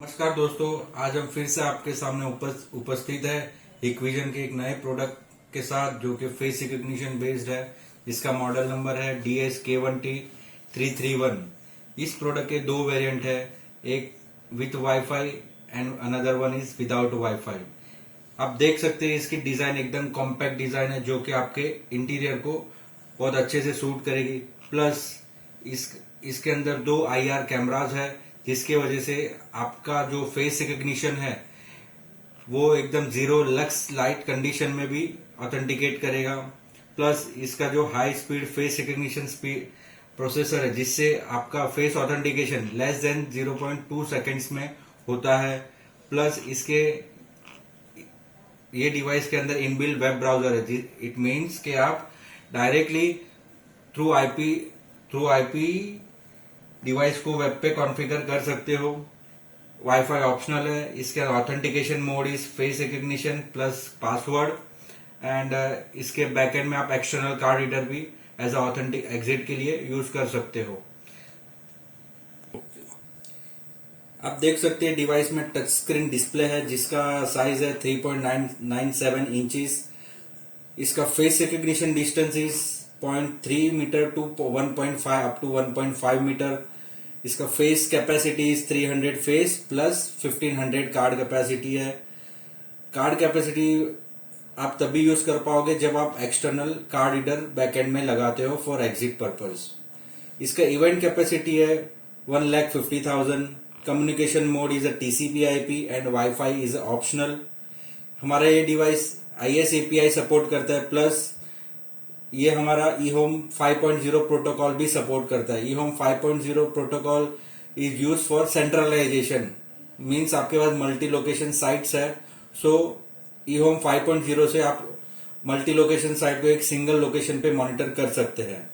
नमस्कार दोस्तों, आज हम फिर से आपके सामने उपस्थित है हिकविजन के एक नए प्रोडक्ट के साथ जो कि फेस रिकग्निशन बेस्ड है, जिसका मॉडल नंबर है DS-K1T331। इस प्रोडक्ट के दो वेरिएंट है, एक with wifi and another one is without wifi. आप देख सकते हैं इसकी डिजाइन एकदम कॉम्पैक्ट डिजाइन है जो कि आपके इंटीरियर को बहुत अच्छे से सूट करेगी। प्लस इसके अंदर दो IR कैमराज है, जिसकी वजह से आपका जो फेस रिकग्निशन है वो एकदम जीरो लक्स लाइट कंडीशन में भी ऑथेंटिकेट करेगा। प्लस इसका जो high speed face recognition speed processor है, जिससे आपका face authentication less than 0.2 seconds में होता है। प्लस इसके ये डिवाइस के अंदर इनबिल्ट वेब ब्राउजर है। इट मीन्स कि आप डायरेक्टली थ्रू आईपी डिवाइस को वेब पे कॉन्फ़िगर कर सकते हो। वाईफाई ऑप्शनल है। इसके authentication mode is face recognition plus password and इसके बैकएंड में आप एक्सटर्नल कार्ड रीडर भी एज ऑथेंटिक एग्जिट के लिए यूज कर सकते हो। आप देख सकते हैं डिवाइस में टच स्क्रीन डिस्प्ले है, जिसका साइज है 3.97 इंचेस। इसका face recognition distance is 0.3 meter to 1.5 up to 1.5 meter. इसका face capacity is 300 face plus 1500 card capacity है। कार्ड कैपेसिटी आप तभी यूज कर पाओगे जब आप एक्सटर्नल कार्ड रीडर बैकएंड में लगाते हो फॉर एग्जिट पर्पस। इसका इवेंट कैपेसिटी है 1,50,000। Communication mode is a TCP/IP and wifi is optional. हमारा ये डिवाइस IS API सपोर्ट करता है, प्लस ये हमारा eHome 5.0 प्रोटोकॉल भी सपोर्ट करता है। eHome 5.0 protocol is use for centralization, means आपके पास मल्टी लोकेशन साइट्स है। सो eHome 5.0 से आप मल्टी लोकेशन साइट को एक सिंगल लोकेशन पे मॉनिटर कर सकते हैं।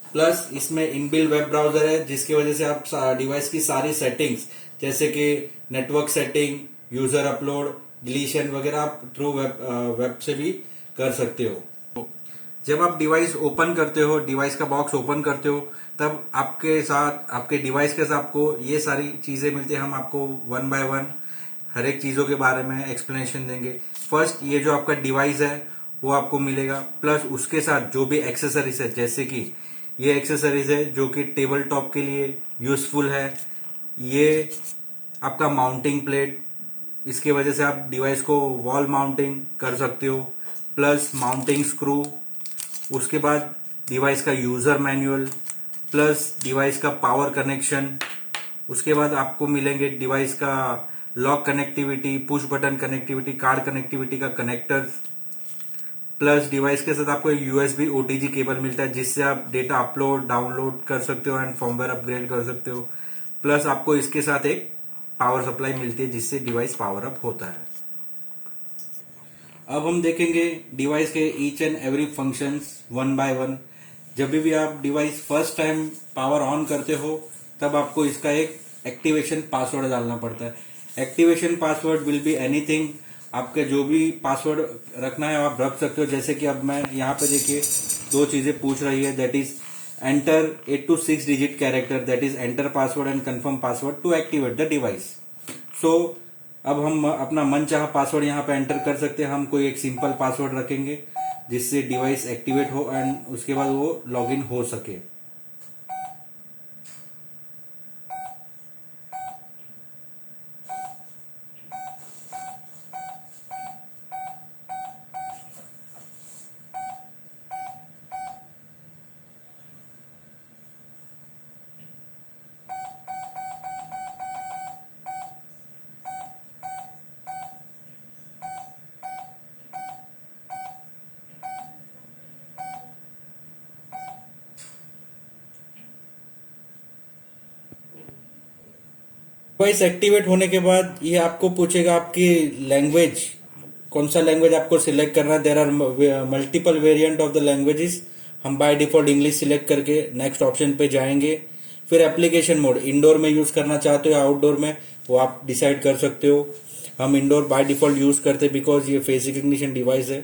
प्लस इसमें इनबिल्ट वेब ब्राउजर है, जिसकी वजह से आप डिवाइस की सारी सेटिंग्स जैसे कि network setting, user upload, deletion वगैरह आप थ्रू वेब से भी कर सकते हो। जब आप डिवाइस ओपन करते हो, डिवाइस का बॉक्स ओपन करते हो, तब आपके डिवाइस के साथ आपको ये सारी चीजें मिलती है। हम आपको वन बाय वन हर एक चीजों के बारे में एक्सप्लेनेशन देंगे। फर्स्ट, ये जो आपका डिवाइस है वो आपको मिलेगा, प्लस उसके साथ जो भी एक्सेसरीज है, जैसे कि ये एक्सेसरीज है जो कि टेबल टॉप के लिए यूजफुल है। ये आपका माउंटिंग प्लेट, इसकी वजह से आप डिवाइस को वॉल माउंटिंग कर सकते हो, प्लस माउंटिंग स्क्रू। उसके बाद डिवाइस का यूजर मैनुअल, प्लस डिवाइस का पावर कनेक्शन। उसके बाद आपको मिलेंगे डिवाइस का lock connectivity, push button connectivity, card connectivity का कनेक्टर्स। प्लस डिवाइस के साथ आपको USB OTG केबल मिलता है, जिससे आप डेटा अपलोड डाउनलोड कर सकते हो एंड फॉर्मवेयर अपग्रेड कर सकते हो। प्लस आपको इसके साथ एक पावर सप्लाई मिलती है, जिससे डिवाइस पावर अप होता है। अब हम देखेंगे डिवाइस के each and every functions one by one. जब भी आप device first time power on करते हो, तब आपको इसका एक एक्टिवेशन पासवर्ड डालना पड़ता है। Activation password will be anything. आपके जो भी पासवर्ड रखना है आप रख सकते हो। जैसे कि अब मैं यहाँ पे देखिए दो चीजें पूछ रही है, that is enter 8 to 6 digit character, that is enter password and confirm password to activate the device. So अब हम अपना मनचाहा पासवर्ड यहाँ पे एंटर कर सकते हैं। हम कोई एक सिंपल पासवर्ड रखेंगे जिससे डिवाइस एक्टिवेट हो एंड उसके बाद वो लॉगिन हो सके। डिवाइस एक्टिवेट होने के बाद ये आपको पूछेगा आपकी लैंग्वेज, कौन सा लैंग्वेज आपको सिलेक्ट करना है। There are multiple variant of the languages. हम बाय डिफॉल्ट इंग्लिश सिलेक्ट करके नेक्स्ट ऑप्शन पे जाएंगे। फिर एप्लीकेशन मोड, इंडोर में यूज करना चाहते हो या आउटडोर में, वो आप डिसाइड कर सकते हो। हम इंडोर बाय डिफॉल्ट यूज करते हैं बिकॉज ये फेस रिकग्निशन डिवाइस है।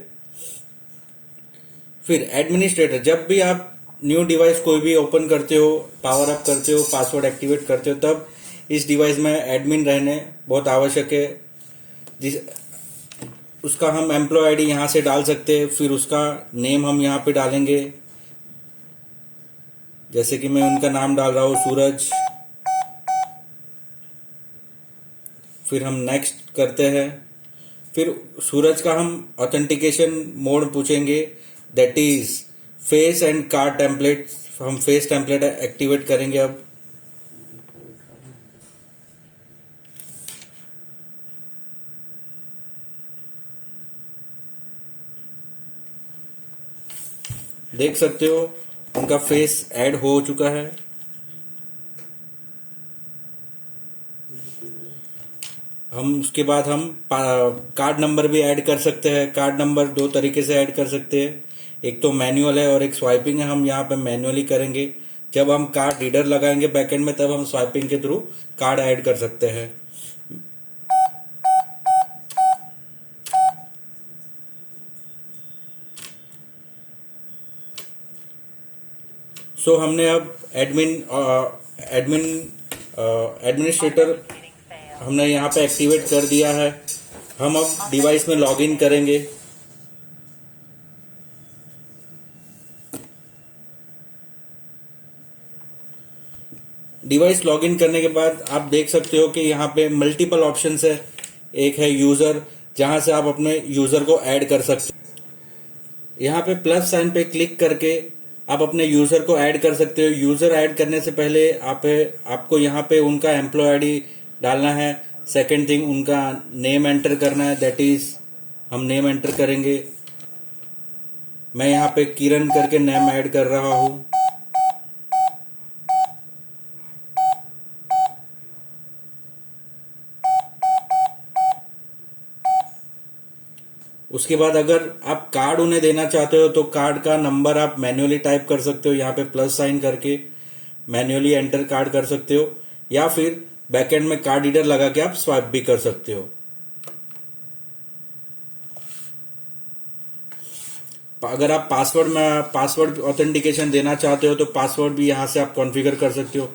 फिर एडमिनिस्ट्रेटर, जब भी आप न्यू डिवाइस कोई भी ओपन करते हो, पावर अप करते हो, पासवर्ड एक्टिवेट करते हो, तब इस डिवाइस में एडमिन रहने बहुत आवश्यक है। जिस उसका हम एम्प्लॉय आईडी यहाँ से डाल सकते हैं, फिर उसका नेम हम यहाँ पे डालेंगे। जैसे कि मैं उनका नाम डाल रहा हूँ सूरज। फिर हम नेक्स्ट करते हैं। फिर सूरज का हम ऑथेंटिकेशन मोड पूछेंगे, that is face and card template. हम फेस टेम्पलेट एक्टिवेट करेंगे। अब देख सकते हो उनका फेस ऐड हो चुका है। हम उसके बाद हम कार्ड नंबर भी ऐड कर सकते हैं। कार्ड नंबर दो तरीके से ऐड कर सकते हैं, एक तो मैनुअल है और एक स्वाइपिंग है। हम यहाँ पे मैनुअली करेंगे। जब हम कार्ड रीडर लगाएंगे बैकएंड में, तब हम स्वाइपिंग के थ्रू कार्ड ऐड कर सकते हैं। सो हमने अब एडमिनिस्ट्रेटर हमने यहाँ पे एक्टिवेट कर दिया है। हम अब डिवाइस में लॉगिन करेंगे। डिवाइस लॉगिन करने के बाद आप देख सकते हो कि यहाँ पे मल्टीपल ऑप्शंस है। एक है यूजर, जहां से आप अपने यूजर को ऐड कर सकते हो। यहाँ पे प्लस साइन पे क्लिक करके आप अपने यूजर को ऐड कर सकते हो। यूजर ऐड करने से पहले आपको यहाँ पे उनका एम्प्लॉय आईडी डालना है। सेकेंड थिंग, उनका नेम एंटर करना है, दैट इज हम नेम एंटर करेंगे। मैं यहाँ पे किरण करके नेम ऐड कर रहा हूं। उसके बाद अगर आप कार्ड उन्हें देना चाहते हो तो कार्ड का नंबर आप मैन्युअली टाइप कर सकते हो। यहाँ पे प्लस साइन करके मैन्युअली एंटर कार्ड कर सकते हो, या फिर बैकएंड में कार्ड रीडर लगा के आप स्वाइप भी कर सकते हो। अगर आप पासवर्ड ऑथेंटिकेशन देना चाहते हो तो पासवर्ड भी यहां से आप कॉन्फ़िगर कर सकते हो।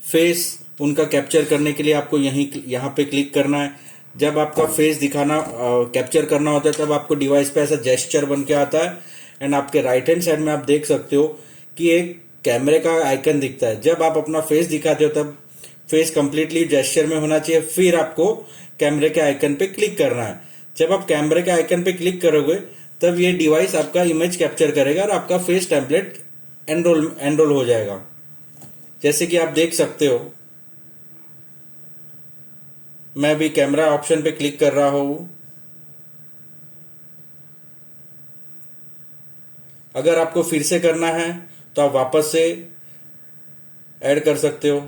फेस उनका कैप्चर करने के लिए आपको यहाँ पे क्लिक करना है। जब आपका फेस कैप्चर करना होता है, तब आपको डिवाइस पे ऐसा जेस्चर बन के आता है। एंड आपके राइट हैंड साइड में आप देख सकते हो कि एक कैमरे का आइकन दिखता है। जब आप अपना फेस दिखाते हो तब फेस कंप्लीटली जेस्चर में होना चाहिए। फिर आपको कैमरे के आइकन पे क्लिक करना है। जब आप कैमरे के आइकन पे क्लिक करोगे तब ये डिवाइस आपका इमेज कैप्चर करेगा और आपका फेस टेम्पलेट एनरोल हो जाएगा। जैसे कि आप देख सकते हो, मैं भी कैमरा ऑप्शन पे क्लिक कर रहा हूं। अगर आपको फिर से करना है तो आप वापस से ऐड कर सकते हो।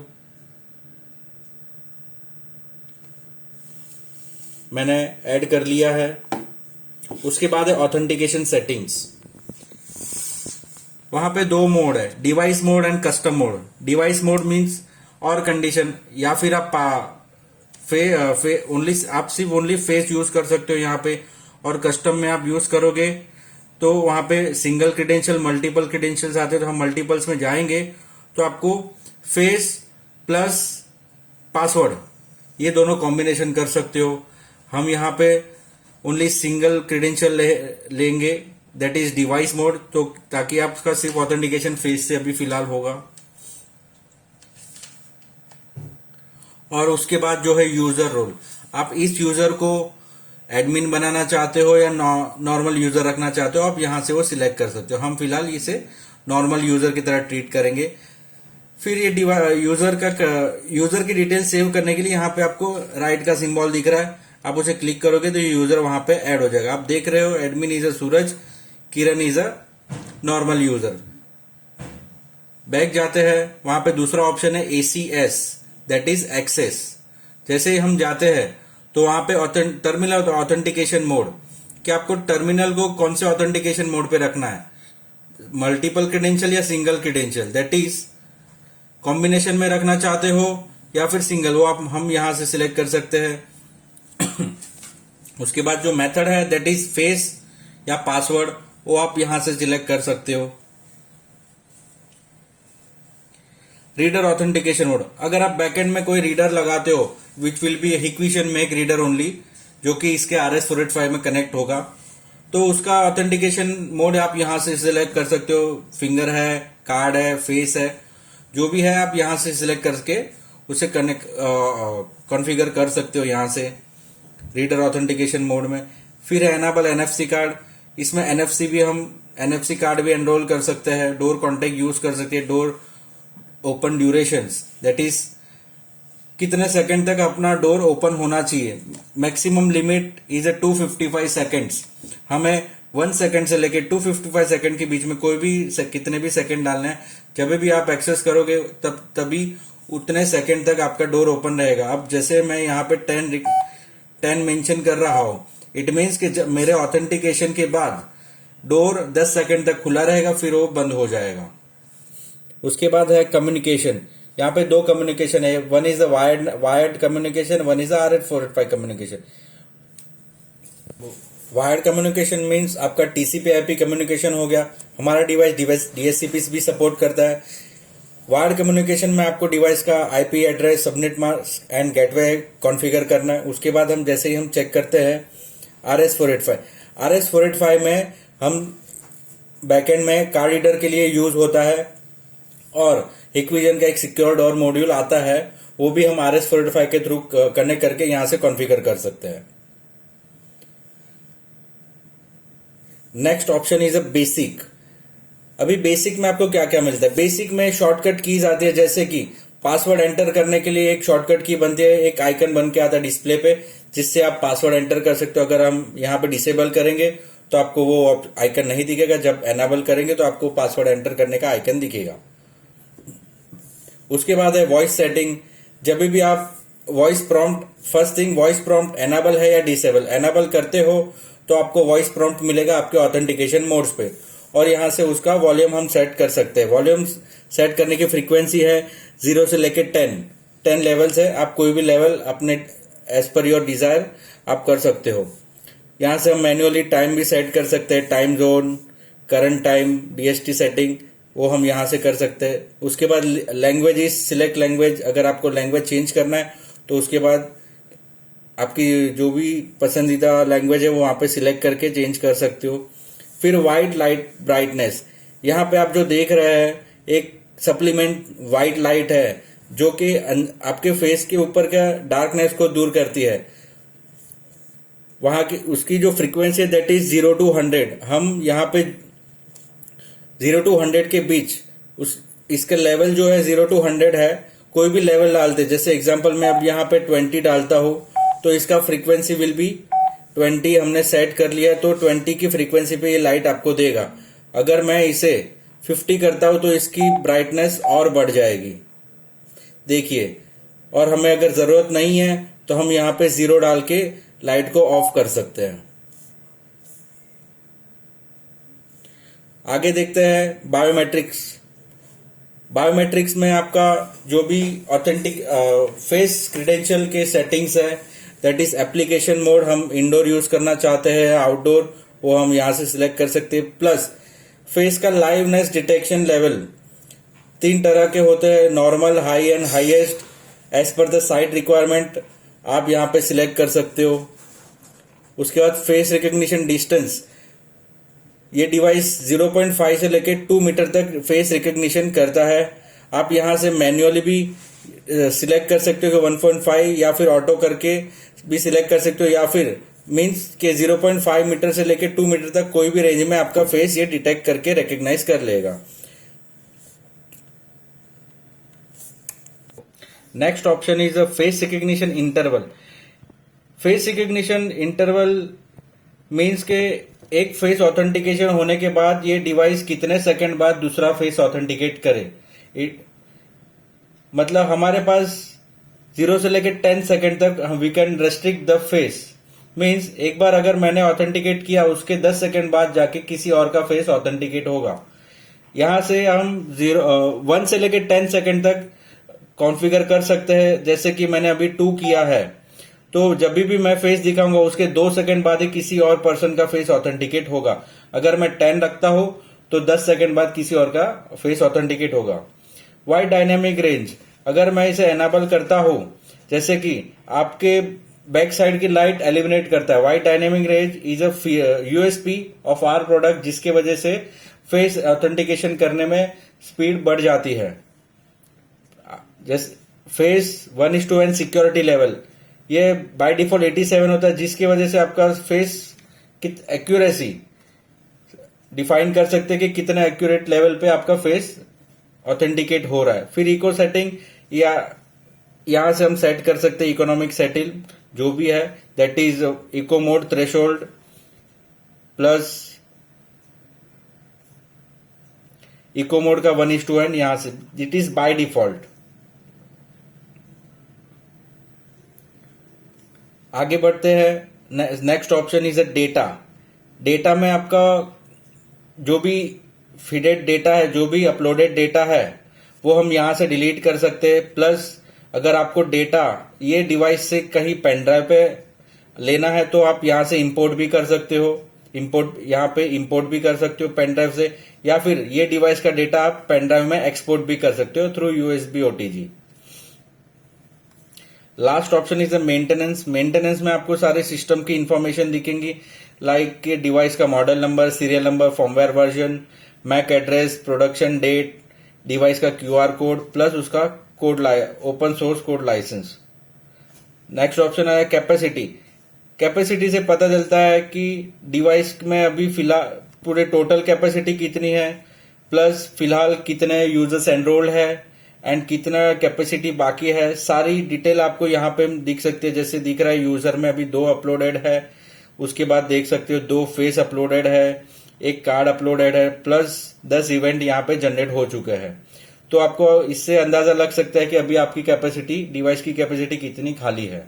मैंने ऐड कर लिया है। उसके बाद है ऑथेंटिकेशन सेटिंग्स। वहां पे दो मोड है, device mode and custom mode. Device mode means और कंडीशन, या फिर आप आप सिर्फ ओनली फेस यूज कर सकते हो यहाँ पे। और कस्टम में आप यूज करोगे तो वहां पे सिंगल क्रेडेंशियल, मल्टीपल क्रेडेंशियल्स आते हैं। तो हम मल्टीपल्स में जाएंगे तो आपको फेस प्लस पासवर्ड ये दोनों कॉम्बिनेशन कर सकते हो। हम यहाँ पे ओनली सिंगल क्रेडेंशियल लेंगे, दैट इज डिवाइस मोड, तो ताकि आपका सिर्फ ऑथेंटिकेशन फेस से अभी फिलहाल होगा। और उसके बाद जो है यूजर रोल, आप इस यूजर को एडमिन बनाना चाहते हो या नॉर्मल यूजर रखना चाहते हो, आप यहां से वो सिलेक्ट कर सकते हो। हम फिलहाल इसे नॉर्मल यूजर की तरह ट्रीट करेंगे। फिर ये यूजर की डिटेल सेव करने के लिए यहाँ पे आपको राइट का सिंबल दिख रहा है, आप उसे क्लिक करोगे तो ये यूजर वहां पे ऐड हो जाएगा। आप देख रहे हो admin is a Suraj, Kiran is a normal user. Back जाते हैं, वहां पे दूसरा ऑप्शन है ACS, दैट इज एक्सेस। जैसे ही हम जाते हैं तो वहां पे टर्मिनल ऑथेंटिकेशन मोड, कि आपको टर्मिनल को कौन से ऑथेंटिकेशन मोड पे रखना है, मल्टीपल क्रेडेंशियल या single credential, that is combination में रखना चाहते हो या फिर सिंगल, वो हम यहां से सिलेक्ट कर सकते हैं। उसके बाद जो मेथड है दैट इज फेस या पासवर्ड, वो आप यहां से सिलेक्ट कर सकते हो। रीडर ऑथेंटिकेशन मोड, अगर आप बैकएंड में कोई रीडर लगाते हो which will be Hikvision make reader only, जो कि इसके RS485 में कनेक्ट होगा, तो उसका ऑथेंटिकेशन मोड आप यहां से सिलेक्ट कर सकते हो। फिंगर है, कार्ड है, फेस है, जो भी है आप यहां से सिलेक्ट करके उसे कनेक्ट कॉन्फ़िगर कर सकते हो यहां से रीडर ऑथेंटिकेशन मोड में। फिर है एनेबल NFC कार्ड, इसमें NFC भी हम NFC कार्ड भी एनरोल कर सकते हैं। डोर कॉन्टेक्ट यूज कर सकते हैं, door open durations, that is कितने सेकंड तक अपना डोर ओपन होना चाहिए। Maximum limit is 255 seconds. हमें 1 सेकंड से लेके 255 सेकंड के बीच में कोई भी कितने भी सेकंड डालने हैं। जब भी आप एक्सेस करोगे तभी उतने सेकंड तक आपका डोर ओपन रहेगा। अब जैसे मैं यहाँ पे 10 मेंशन कर रहा हूं, इट मीन्स कि जब मेरे ऑथेंटिकेशन के बाद डोर 10 सेकंड तक खुला रहेगा, फिर वो बंद हो जाएगा। उसके बाद है कम्युनिकेशन। यहाँ पे 2 कम्युनिकेशन है, one is the wired communication, one is the RS485 communication. Wired communication means आपका TCP/IP कम्युनिकेशन हो गया। हमारा डिवाइस DHCP भी सपोर्ट करता है। वायर्ड कम्युनिकेशन में आपको डिवाइस का IP address, subnet mask and gateway configure करना है। उसके बाद हम जैसे ही हम चेक करते हैं RS485 में हम बैकएंड में कार्ड रीडर के लिए यूज होता है, और हिक्विजन का एक सिक्योर डोर मॉड्यूल आता है, वो भी हम RS485 के थ्रू कनेक्ट करके यहां से कॉन्फ़िगर कर सकते हैं। Next option is a basic. अभी बेसिक में आपको क्या क्या मिलता है? बेसिक में शॉर्टकट कीज आती है, जैसे कि पासवर्ड एंटर करने के लिए एक शॉर्टकट की बनती है, एक आइकन बन के आता है डिस्प्ले पे, जिससे आप पासवर्ड एंटर कर सकते हो। अगर हम यहाँ पे डिसेबल करेंगे तो आपको वो आइकन नहीं दिखेगा, जब एनेबल करेंगे तो आपको पासवर्ड एंटर करने का आइकन दिखेगा। उसके बाद है वॉइस सेटिंग। जब भी आप voice prompt, first thing voice prompt enable है या डिसेबल, एनेबल करते हो तो आपको वॉइस प्रॉम्प्ट मिलेगा आपके ऑथेंटिकेशन मोड्स पे, और यहां से उसका वॉल्यूम हम सेट कर सकते हैं। वॉल्यूम सेट करने की फ्रीक्वेंसी है 0 से लेके 10 लेवल्स है। आप कोई भी लेवल अपने एज पर योर डिजायर आप कर सकते हो। यहां से हम मैन्युअली टाइम भी सेट कर सकते हैं, time zone, current time, DST setting, वो हम यहां से कर सकते हैं। उसके बाद लैंग्वेज इज सिलेक्ट लैंग्वेज। अगर आपको लैंग्वेज चेंज करना है तो उसके बाद आपकी जो भी पसंदीदा लैंग्वेज है वो वहां पे सिलेक्ट करके चेंज कर सकते हो। फिर वाइट लाइट ब्राइटनेस, यहाँ पे आप जो देख रहे हैं एक सप्लीमेंट वाइट लाइट है, जो कि आपके फेस के ऊपर का डार्कनेस को दूर करती है। वहां की उसकी जो फ्रीक्वेंसी है दैट इज 0 to 100। हम यहाँ पे 0 to 100 के बीच इसका लेवल जो है 0 to 100 है। कोई भी लेवल डालते, जैसे एग्जांपल मैं अब यहाँ पे 20 डालता हूं तो इसका फ्रीक्वेंसी विल बी 20 हमने सेट कर लिया, तो 20 की फ्रीक्वेंसी पे ये लाइट आपको देगा। अगर मैं इसे 50 करता हूं तो इसकी ब्राइटनेस और बढ़ जाएगी, देखिए। और हमें अगर जरूरत नहीं है तो हम यहाँ पे 0 डाल के लाइट को ऑफ कर सकते हैं। आगे देखते हैं बायोमेट्रिक्स। बायोमेट्रिक्स में आपका जो भी ऑथेंटिक फेस क्रेडेंशियल के सेटिंग्स है, दैट इज एप्लीकेशन मोड, हम इंडोर यूज करना चाहते हैं आउटडोर, वो हम यहां से सिलेक्ट कर सकते हैं। प्लस फेस का लाइवनेस डिटेक्शन लेवल 3 तरह के होते हैं, normal, high and highest. As per the site requirement आप यहां पे सिलेक्ट कर सकते हो। उसके बाद फेस रिकॉग्निशन डिस्टेंस, ये डिवाइस 0.5 से लेके 2 मीटर तक फेस रिकॉग्निशन करता है। आप यहां से मैन्युअली भी सिलेक्ट कर सकते हो कि 1.5, या फिर ऑटो करके भी सिलेक्ट कर सकते हो, या फिर मींस के 0.5 मीटर से लेके 2 मीटर तक कोई भी रेंज में आपका फेस ये डिटेक्ट करके रिकॉग्नाइज कर लेगा। Next option is a face recognition interval. Face recognition interval means के एक फेस ऑथेंटिकेशन होने के बाद ये डिवाइस कितने सेकंड बाद दूसरा फेस ऑथेंटिकेट करे। मतलब हमारे पास 0 से लेकर 10 सेकंड तक we can restrict the face. Means एक बार अगर मैंने ऑथेंटिकेट किया, उसके 10 सेकंड बाद जाके किसी और का फेस ऑथेंटिकेट होगा। यहां से हम 1 से लेकर 10 सेकंड तक कॉन्फ़िगर कर सकते हैं। जैसे कि मैंने अभी 2 किया है, तो जब भी मैं फेस दिखाऊंगा उसके 2 सेकंड बाद ही किसी और पर्सन का फेस ऑथेंटिकेट होगा। अगर मैं 10 रखता हूं तो 10 सेकंड बाद किसी और का फेस ऑथेंटिकेट होगा। वाइड डायनेमिक रेंज, अगर मैं इसे एनाबल करता हूं, जैसे कि आपके बैक साइड की लाइट एलिमिनेट करता है। Wide dynamic range is a USP of our product, जिसके वजह से फेस ऑथेंटिकेशन करने में स्पीड बढ़ जाती है। जैसे फेस 1:1 सिक्योरिटी लेवल, ये बाय डिफॉल्ट 87 होता है, जिसकी वजह से आपका फेस एक्यूरेसी डिफाइन कर सकते हैं कि कितना एक्यूरेट लेवल पे आपका फेस ऑथेंटिकेट हो रहा है। फिर इको सेटिंग, या यहां से हम सेट कर सकते हैं इकोनॉमिक सेटिंग जो भी है, that is eco mode threshold plus eco mode का 1:1, यहां से इट इज बाय डिफॉल्ट। आगे बढ़ते हैं। Next option is a data. Data में आपका जो भी फीडेड डेटा है, जो भी अपलोडेड डेटा है, वो हम यहां से डिलीट कर सकते हैं। प्लस अगर आपको डेटा ये डिवाइस से कहीं पेन ड्राइव पे लेना है तो आप यहां से इंपोर्ट भी कर सकते हो। यहां पे इंपोर्ट भी कर सकते हो पेन ड्राइव से, या फिर ये डिवाइस का डेटा आप पेन ड्राइव में एक्सपोर्ट भी कर सकते हो through USB OTG. Last option is maintenance. Maintenance में आपको सारे सिस्टम की इंफॉर्मेशन दिखेंगी, लाइक डिवाइस का model number, serial number, firmware version, MAC address, production date, device का क्यूआर कोड, प्लस उसका code, open source code license. Next option है capacity. Capacity से पता चलता है कि डिवाइस में अभी फिलहाल पूरे टोटल कैपेसिटी कितनी है, प्लस फिलहाल कितने यूजर्स एनरोल्ड है एंड कितना कैपेसिटी बाकी है। सारी डिटेल आपको यहाँ पे दिख सकती है। जैसे दिख रहा है यूजर में अभी 2 अपलोडेड है, उसके बाद देख सकते हो 2 फेस अपलोडेड है, एक कार्ड अपलोडेड है, प्लस 10 इवेंट यहाँ पे जनरेट हो चुके हैं। तो आपको इससे अंदाजा लग सकता है कि अभी आपकी कैपेसिटी, डिवाइस की कैपेसिटी कितनी खाली है।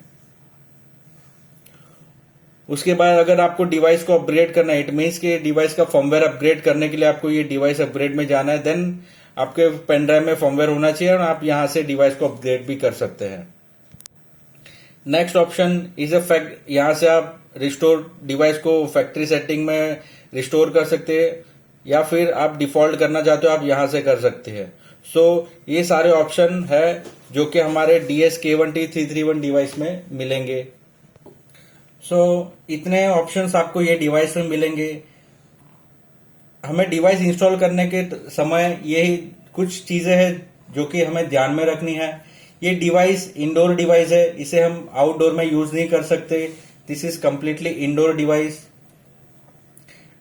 उसके बाद अगर आपको डिवाइस को अपग्रेड करना है, इट मीन्स कि डिवाइस का फॉर्मवेयर अपग्रेड करने के लिए आपको ये डिवाइस अपग्रेड में जाना है, देन आपके पेन ड्राइव में फॉर्मवेयर होना चाहिए और आप यहां से डिवाइस को अपग्रेड भी कर सकते हैं। Next option is a fact. यहां से आप रिस्टोर डिवाइस को फैक्ट्री सेटिंग में रिस्टोर कर सकते हैं, या फिर आप डिफॉल्ट करना चाहते हो आप यहां से कर सकते हैं। सो ये सारे ऑप्शन है जो कि हमारे DS-K1T331 डिवाइस में मिलेंगे। सो इतने ऑप्शंस आपको ये डिवाइस में मिलेंगे। हमें डिवाइस इंस्टॉल करने के समय यही कुछ चीजें हैं जो कि हमें ध्यान में रखनी है। ये डिवाइस इंडोर डिवाइस है, इसे हम आउटडोर में यूज नहीं कर सकते। This is completely indoor device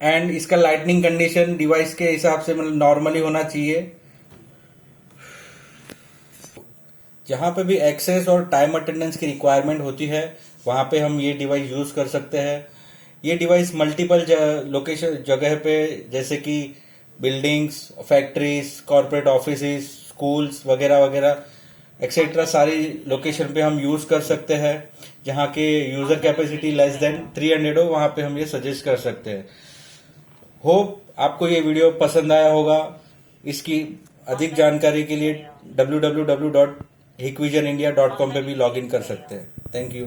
and इसका लाइटनिंग कंडीशन डिवाइस के हिसाब से मतलब नॉर्मली होना चाहिए। जहां पे भी एक्सेस और टाइम अटेंडेंस की रिक्वायरमेंट होती है वहां पे हम ये डिवाइस यूज कर सकते हैं। ये डिवाइस मल्टीपल लोकेशन जगह पे, जैसे कि buildings, factories, corporate offices, schools वगैरह वगैरह एक्सेट्रा सारी लोकेशन पे हम यूज कर सकते हैं। जहां के यूजर कैपेसिटी लेस देन 300 हो वहां पे हम ये सजेस्ट कर सकते हैं। होप आपको ये वीडियो पसंद आया होगा। इसकी अधिक जानकारी के लिए www.hikvisionindia.com पे भी लॉग इन कर सकते हैं। Thank you.